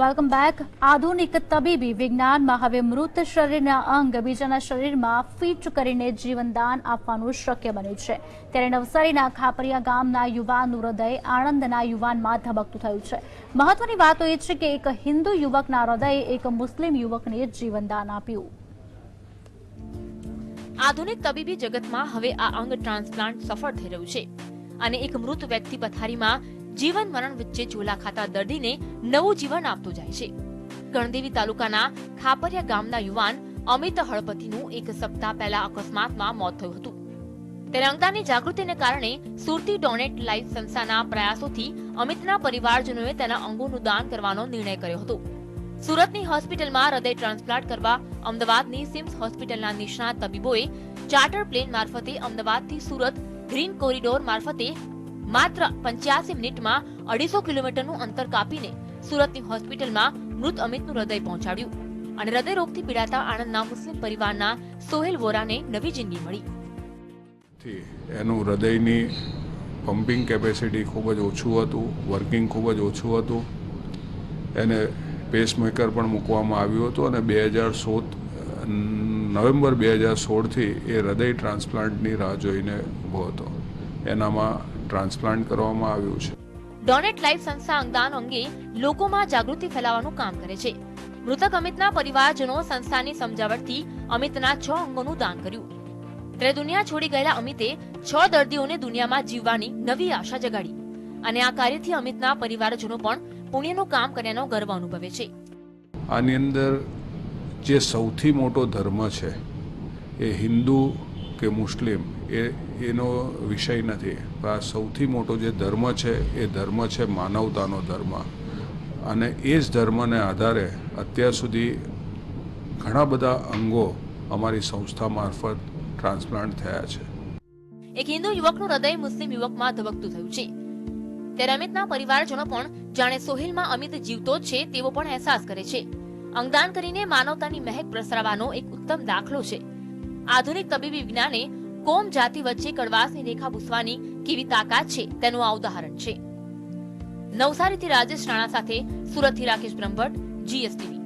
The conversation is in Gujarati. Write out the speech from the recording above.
Welcome back. આધુનિક તબીબી વિજ્ઞાનમાં હવે મૃત શરીરના અંગ બીજાના શરીરમાં ફિટ કરીને જીવનદાન આપવાનું શક્ય બન્યું છે. ત્યારે નવસારીના ખાપરિયા ગામના યુવાનનું હૃદય આણંદના યુવાનમાં ધબકતું થયું છે. મહત્વની વાત તો એ છે કે એક હિન્દુ યુવકના હૃદયે એક મુસ્લિમ યુવકને જીવનદાન આપ્યું. આધુનિક તબીબી જગતમાં હવે આ અંગ ટ્રાન્સપ્લાન્ટ સફળ થઈ રહ્યું છે અને એક મૃત વ્યક્તિ પથારીમાં જીવન મરણ વચ્ચે ઝોલા ખાતા દર્દીને નવું જીવન આપતો જાય છે. ગણદેવી તાલુકાના ખાપરિયા ગામના યુવાન અમિત હળપતિનું એક સપ્તાહ પહેલા અકસ્માતમાં મોત થયું હતું. ત્યારે અંગદાનની જાગૃતિને કારણે સુરતી ડોનેટ લાઈફ સંસ્થાના પ્રયાસોથી અમિતના પરિવારજનોએ તેના અંગોનું દાન કરવાનો નિર્ણય કર્યો હતો. સુરતની હોસ્પિટલમાં હૃદય ટ્રાન્સપ્લાન્ટ કરવા અમદાવાદની સિમ્સ હોસ્પિટલના નિષ્ણાત તબીબોએ ચાર્ટર પ્લેન મારફતે અમદાવાદથી સુરત ગ્રીન કોરિડોર મારફતે માત્ર 85 મિનિટમાં 250 કિલોમીટરનું અંતર કાપીને સુરતની હોસ્પિટલમાં મૃત અમિતનું હૃદય પહોંચાડ્યું અને હૃદય રોગથી પીડાતા આણંદના મુસ્લિમ પરિવારના સોહેલ વોરાને નવી જિંદગી મળી. એનું હૃદયની પમ્પિંગ કેપેસિટી ખૂબ જ ઓછું હતું, વર્કિંગ ખૂબ જ ઓછું હતું. એને પેસમેકર પણ મૂકવામાં આવ્યું હતું અને નવેમ્બર 2016થી એ હૃદય ટ્રાન્સપ્લાન્ટની રાહ જોઈને ઊભો હતો. એનામાં ટ્રાન્સપ્લાન્ટ કરવામાં આવ્યું છે. ડોનેટ લાઈફ સંસ્થા અંગદાન અંગે લોકોમાં જાગૃતિ ફેલાવવાનું કામ કરે છે. મૃતક અમિતના પરિવારજનો સંસ્થાની સમજાવટથી અમિતના 6 અંગોનું દાન કર્યું. ત્યારે દુનિયા છોડી ગયેલા અમિતે 6 દર્દીઓને દુનિયામાં જીવવાની નવી આશા જગાડી અને આ કાર્યથી અમિતના પરિવારજનો પણ પુણ્યનું કામ કર્યાનો ગર્વ અનુભવે છે. આની અંદર જે સૌથી મોટો ધર્મ છે એ હિન્દુ કે મુસ્લિમ એનો વિષય નથી. આ સૌથી મોટો જે ધર્મ છે એ ધર્મ છે માનવતાનો ધર્મ અને એ જ ધર્મને આધારે અત્યાર સુધી ઘણા બધા અંગો અમારી સંસ્થા મારફત ટ્રાન્સપ્લાન્ટ થયા છે. એક હિન્દુ યુવકનું હૃદય મુસ્લિમ યુવકમાં ધબકતું થયું છે. ત્યારે અમિતના પરિવારજનો પણ જાણે સોહેલમાં અમિત જીવતો જ છે તેવો પણ અહેસાસ કરે છે. અંગદાન કરીને માનવતાની મહેક પ્રસરાવવાનો એક ઉત્તમ દાખલો છે. આધુનિક તબીબી વિજ્ઞાને કોમ જાતિ વચ્ચે કડવાશની રેખા ભૂસવાની કેવી તાકાત છે તેનું આ ઉદાહરણ છે. નવસારીથી રાજેશ રાણા સાથે સુરતથી રાકેશ બ્રહ્મભટ્ટ, GSTV.